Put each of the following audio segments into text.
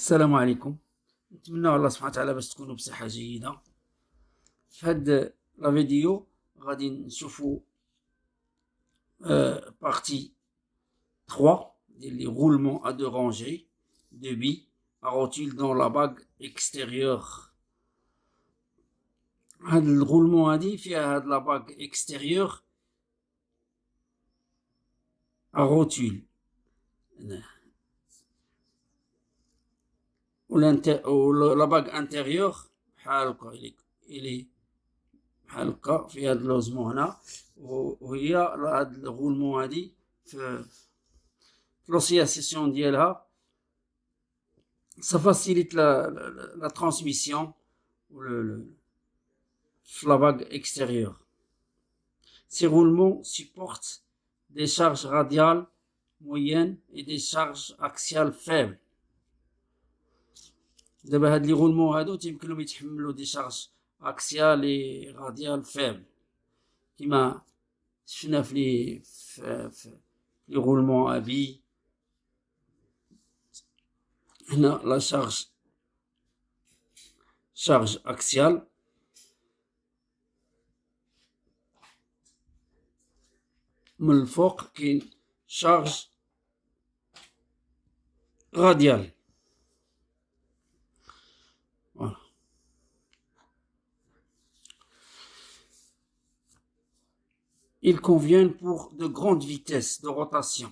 السلام عليكم. نتمنى الله سبحانه وتعالى باش تكونوا بصحة جيدة. في هاد لا فيديو غادي نشوفوا بارتي 3 ديال لي roulements à deux rangées de billes à rotule dans la bague extérieure. هاد الغولمون هادي فيها هاد لا باغ اكستيريور à rotule و لا باغ انتيريور بحال هكا إلي بحال هكا في هاد لوزمون هنا، وهي هاد الغولمون هادي في لوسياسيون ديالها ça facilite la transmission في la bague extérieure. Ces roulements supportent des charges radiales moyennes et des charges axiales faibles. دابا هاد لي غولمون هادو تيمكن لهم يتحملوا دي شارج اكسيال اي راديال فيبل كيما شفنا في لي غولمون ابي. هنا لا شارج اكسيال، من الفوق كاين شارج راديال. Ils conviennent pour de grandes vitesses de rotation.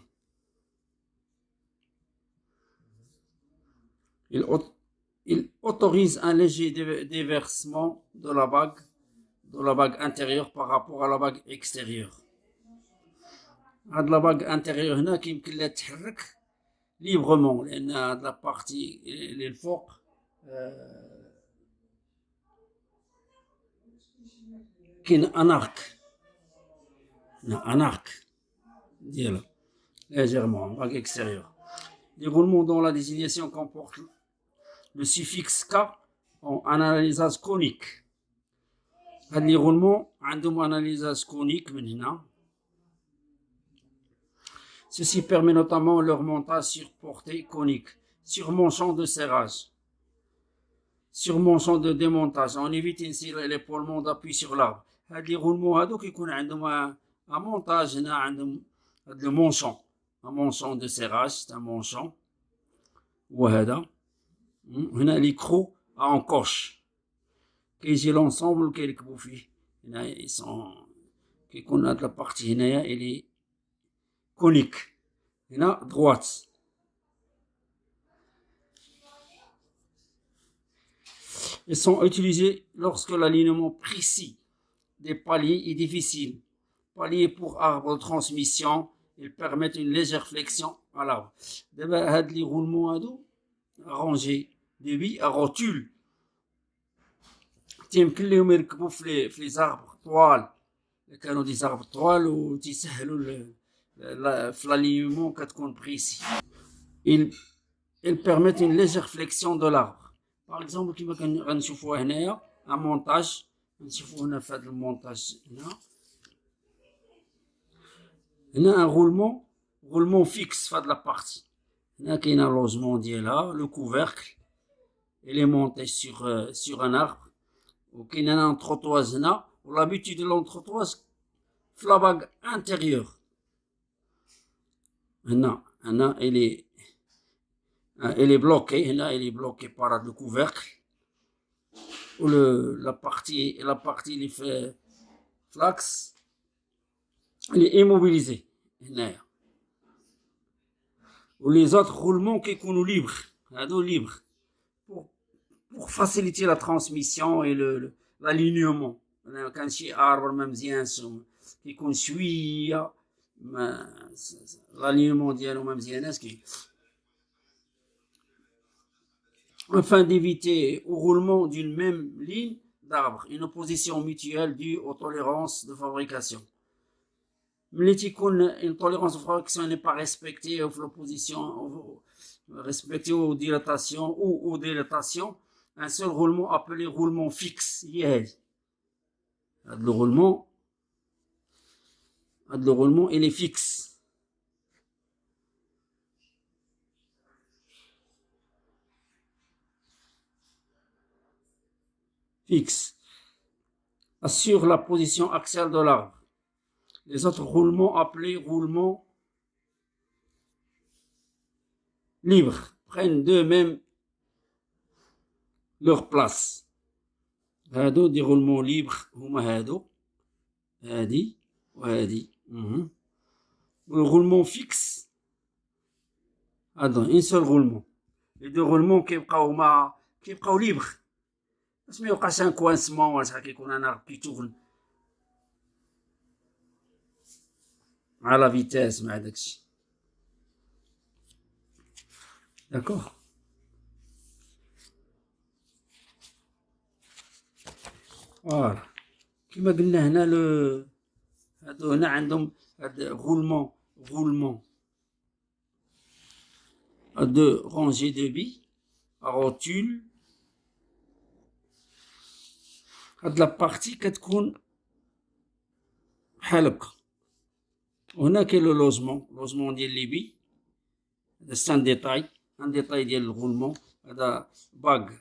Ils autorisent un léger déversement de la bague intérieure par rapport à la bague extérieure. هاد la bague intérieure هنا كيمكن لها تتحرك librement لأن هاد la partie اللي الفوق كاين un arc ديالها légèrement, bague extérieure. Les roulements dont la désignation comporte le suffixe K ont un analysage conique. هاد لي roulements عندهم analysage conique من هنا. Ceci permet notamment leur montage sur portée conique, sur manchon de serrage, sur manchon de démontage. On évite ainsi l'épaulement d'appui sur l'arbre. هاد لي roulements هادو كيكون عندهم un montage هنا، عندهم هاد le manchon, un manchon de serrage, c'est un manchon. وهذا هنا لي كرو à encoche كيجي لونسومبل كيركبوا فيه هنا يسون كيكون هاد لابارتي هنايا إلي كونيك هنا droite. Ils sont utilisés lorsque l'alignement précis des paliers est difficile. Paliers pour arbre de transmission, ils permettent une légère flexion à l'arbre. دابا هاد لي غولمون هادو rangés de billes à rotule تيمكن ليهم يركبوا في لي زاربر طوال، كانوا دي زاربر طوال وتيسهلوا في l'alignement كتكون بريسي. ils permettent une légère flexion de l'arbre. par exemple كيما غنشوفوها هنايا un montage، نشوفو هنا في هاد المونتاج هنا un roulement fixe في هاد لابارتي. هنا كاين لوجمون ديالها لو couvercle il est monté sur un arbre، وكاين هنا انتروطواز هنا، ولابيتود دو لونتروطواز في لا باغ انتيريور. هنا il est bloqué هنا il est bloqué par le couvercle، و la partie اللي في l'axe il est immobilisé هنايا. و les autres roulements كيكونوا libres، هادو libres pour faciliter la transmission et l'alignement. كان شي arbre ما مزيانش كيكون شويه l'alignement ديالو ما مزياناش afin d'éviter au roulement d'une même ligne d'arbre une opposition mutuelle due aux tolérances de fabrication. ملي تيكون une tolérance de fabrication n'est pas respectée ou l'opposition respectée aux dilatations ou aux dilatations، un seul roulement appelé roulement fixe هي هادي. هاد le roulement il est fixe. fixe. Assure la position axiale de l'arbre. Les autres roulements appelés roulements libres prennent d'eux-mêmes leur place. هادو دي roulements libres هما هادو هادي وهادي. Le roulement fixe هادو un seul roulement. Les deux roulements كيبقاو libres باش ما يوقعش ان كوانسمون ولا شحال كيكون انا كيتوغل مع لا فيتاس مع داكشي. داكوغ. فوالا كيما قلنا هنا هادو هنا عندهم هاد roulement de rangée de billes à rotule. هاد لابارتي كتكون بحال هكا. وهنا كاين لو لوجمون ديال لي بي. هذا سي ان ديتاي ديال الغولمون. هذا باغ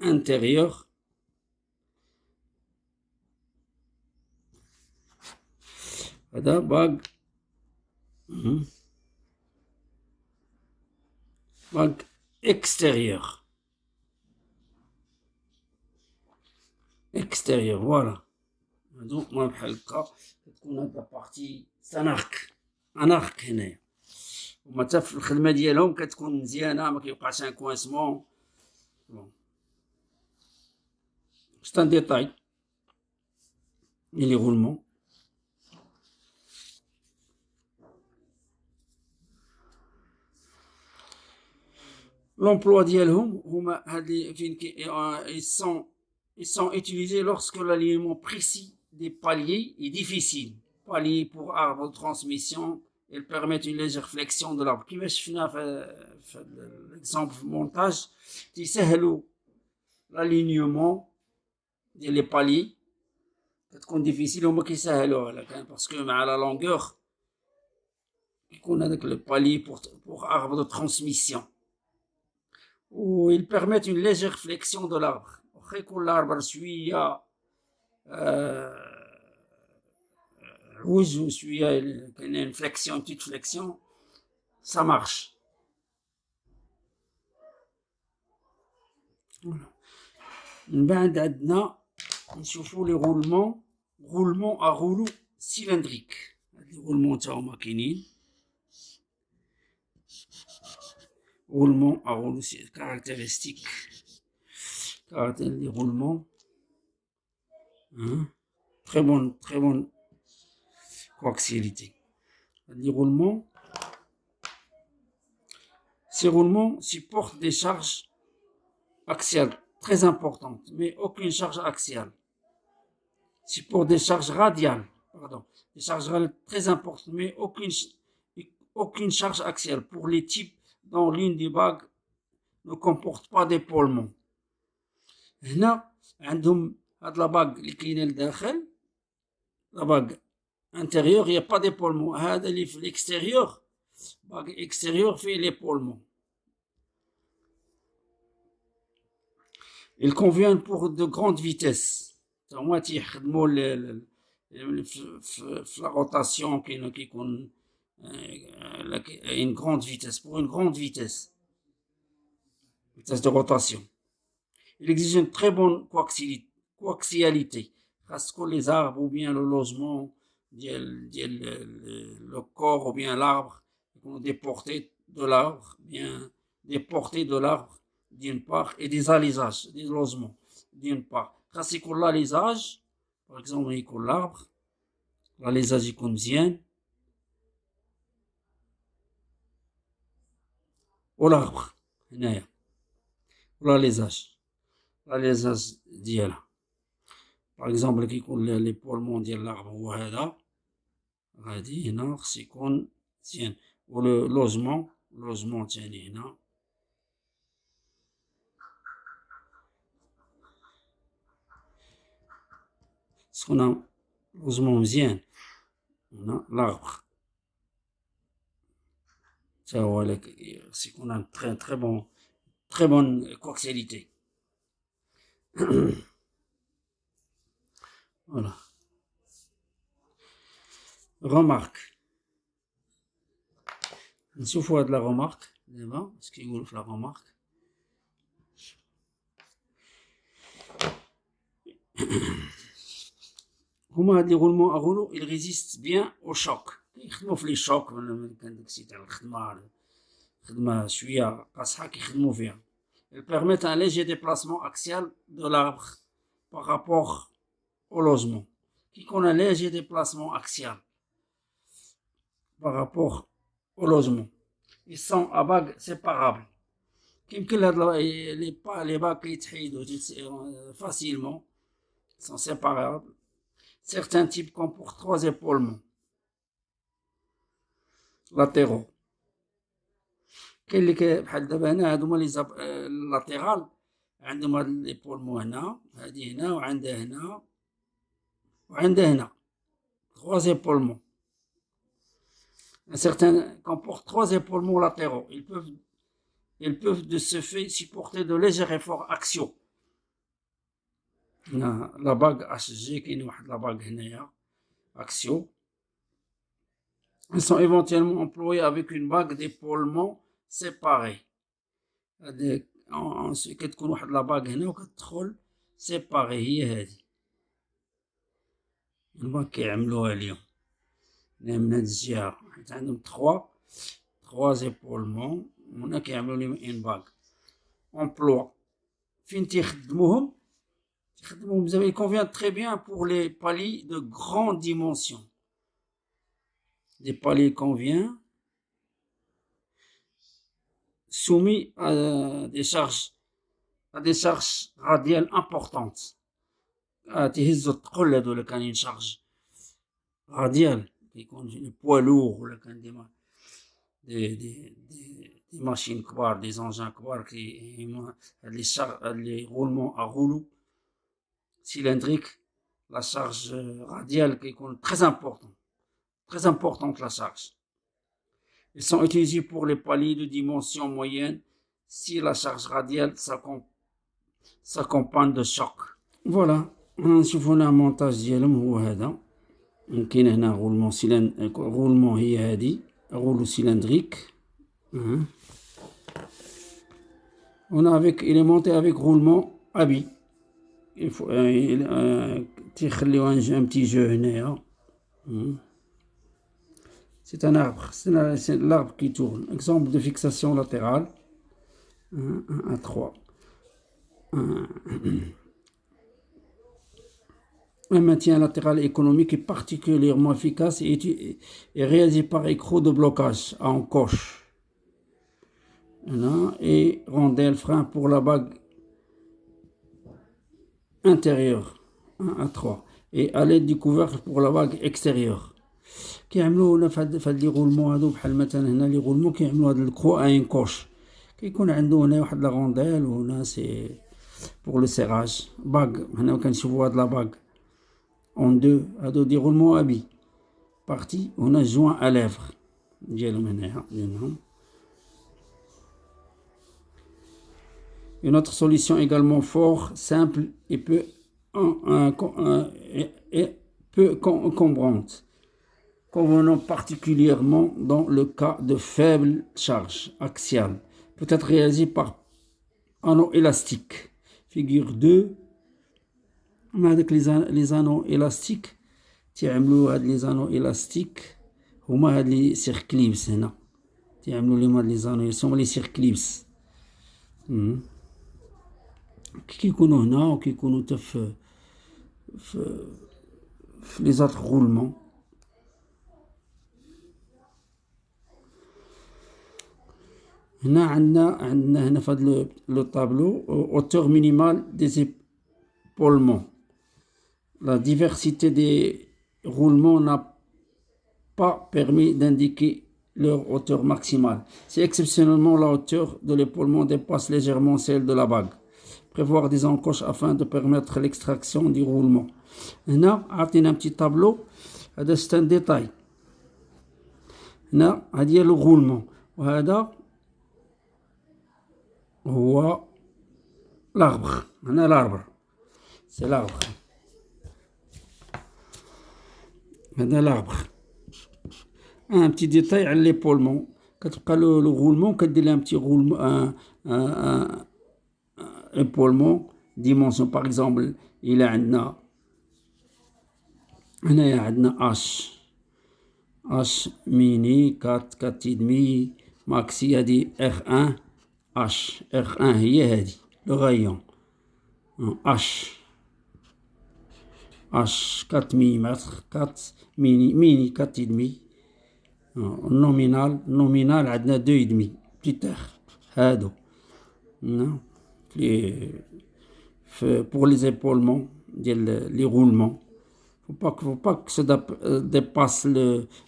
انتيريور. هذا باغ extérieur. فوالا هادو ما بحال هكا كتكون هاد لابارتي سانارك انارك هنايا. هما حتى في الخدمه ديالهم كتكون مزيانه ما كيوقعش ان كوانسمون. سي ان ديتاي لي غولمون. l'emploi ديالهم هما هادي فين ils sont utilisés lorsque l'alignement précis des paliers est difficile. Paliers pour arbre de transmission, ils permettent une légère flexion de l'arbre. كيما شفنا في l'exemple في montage تيسهلوا l'alignement ديال لي paliers كتكون difficile هما كيسهلوها لك باسكو مع la longueur يكون هذاك le palier pour arbre de transmission. Ou ils permettent une légère flexion de l'arbre. يكون الاربر شويه عوج وشويه كاين فليكسيون بتيت فليكسيون سا مارش. من بعد عندنا نشوفوا لي غولمون ا غولو سيلندريك. هاد لي غولمون تا هما كاينين غولمون ا غولو كارactéristique les roulements. Très bonne coaxialité. Les roulements, ces roulements supportent des charges axiales très importantes, mais aucune charge axiale. Supportent des charges radiales, des charges radiales très importantes, mais aucune charge axiale pour les types dont l'une des bagues ne comporte pas d'épaulement. هنا عندهم هاد لاباغ اللي كاينه لداخل لاباغ انتيريور يا با ديبولمون. هذا اللي في الاكستيريور باغ اكستيريور فيه ليبولمون. il convient pour de grandes vitesses. هما تيخدموا في لا روتاسيون كيكون une grande vitesse pour une grande vitesse de rotation. Il exige une très bonne coaxialité. Parce que les arbres ou bien le logement, le corps ou bien l'arbre, des portées de l'arbre, bien des portées de l'arbre d'une part et des alisages, des logements d'une part. Parce que l'alisage, par exemple, l'arbre, l'alisage est comme bien, ou l'arbre, ou l'alisage. l'alisage ديالها. باغ اكزومبل كيكون ليبولمون ديال الاربر هو هذا غادي هنا خص يكون مزيان. و لو لوجمون تاني هنا خصنا لوجمون مزيان. هنا الاربر تا هو خص يكون ان تري بون très bonne coaxialité. Voilà. Remarque. نشوفوا هاد لا remarque دابا اش كيقولوا في لا remarque. هما هاد لي غولمون اغولو ils résistent bien au choc. يخدموا في لي شوك كان داكشي تاع الخدمة شوية قاصحة كيخدموا فيها. Ils permettent un léger déplacement axial de l'arbre par rapport au logement. كيكون un léger déplacement axial par rapport au logement. Ils sont à bagues séparables. كيمكن هاد les bagues يتحيدوا facilement. Ils sont séparables. Certains types comportent 3 épaulements latéraux. كاين اللي بحال دابا هنا هادو هما لي اللاتيرال عندهم هاد ليبولمون هنا، هادي هنا وعندها هنا وعندها هنا 3 épaulements. Certains comportent 3 épaulements latéraux. Ils peuvent de ce fait supporter de légers efforts axiaux. هنا لا باغ HG كاين واحد لا باغ هنايا axiaux. Ils sont éventuellement employés avec une bague d'épaulement séparée. كتكون واحد لا باغ هنا وكتدخل سيباري هي هادي. الباغ كيعملوها اليوم من هاد الجهة حيت عندهم 3 épaulements وهنا كيعملوا لهم ان باغ. امبلوا فين تيخدموهم زعما il convient très bien pour les paliers de grande dimension. Des paliers convient soumis à des charges radiales importantes. تيهزوا الثقل هادو ولا كاينين شارج راديال كيكون لي بوا لوغ ولا كان دي ماشين كبار دي زونجان كبار هاد لي غولمون اغولو cylindrique, la charge radiale qui est très importante la charge. Ils sont utilisés pour les paliers de dimension moyenne si la charge radiale s'accompagne de choc. Voilà, نشوفوا هنا المونتاج ديالهم هو هذا. كاين هنا غولمون هي هادي غولو سيلندريك. هنا avec il est monté avec roulement habit. تيخليو un petit jeu هنايا. C'est un arbre, c'est l'arbre qui tourne. Exemple de fixation latérale. 1 à 3. Un maintien latéral économique est particulièrement efficace et réalisé par écrou de blocage à encoche. Et rondelle frein pour la bague intérieure. 1 à 3. Et à l'aide du couvercle pour la bague extérieure. كيعملوا هنا فهاد لي غولمون هادو بحال مثلا هنا لي غولمون كيعملوا هاد الكرو ان كوش كيكون عنده هنا واحد لا غونديل وهنا سي بور لو سيراج باغ. هنا كنشوفوا هاد لا باغ اون دو هادو دي غولمون ابي بارتي وهنا جوان ا ليفر ديالهم هنايا ديالهم. Une autre solution également fort, simple et peu encombrante, convenant particulièrement dans le cas de faible charge axiale, peut être réalisé par anneaux élastiques. Figure 2. هذاك les anneaux élastiques تيعملوا هاد les anneaux élastiques هما هاد لي سيركليبس هنا تيعملوا لهم هاد لي زانو يسموا لي سيركليبس. كيكونوا هنا وكيكونوا حتى في لي زات غولمون. هنا عندنا هنا في هذا لو طابلو hauteur minimale des épaulements. La diversité des roulements n'a pas permis d'indiquer leur hauteur maximale. Si exceptionnellement la hauteur de l'épaulement dépasse légèrement celle de la bague, prévoir des encoches afin de permettre l'extraction du roulement. هنا عطينا un petit tableau. هذا c'est un détail. هنا هذه هي le roulement وهذا هو l'arbre. هنا l'arbre. C'est l'arbre. هذا l'arbre. Un petit détail على l'épaulement. كتبقى le roulement كدير لها un petit roulement un épaulement dimension par exemple إلا عندنا هنايا عندنا H ميني 4 4,5 ماكسي هادي R1 R1 هي هادي لو غايون H 4 مليمتر 4 ميني 4,5 النومينال عندنا 2,5 بتيتر هادو pour les épaulements ديال les roulements faut pas que ça dépasse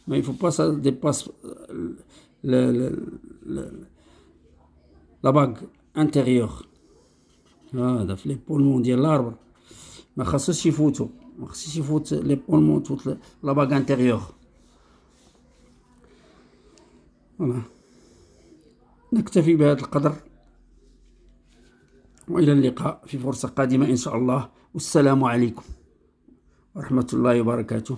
mais il faut pas que ça dépasse la bague intérieure هذا في l'épaulement ديال l'arbre ما خاصوش يفوت l'épaulement toute la bague intérieure. voilà. نكتفي بهذا القدر وإلى اللقاء في فرصة قادمة إن شاء الله والسلام عليكم ورحمة الله وبركاته.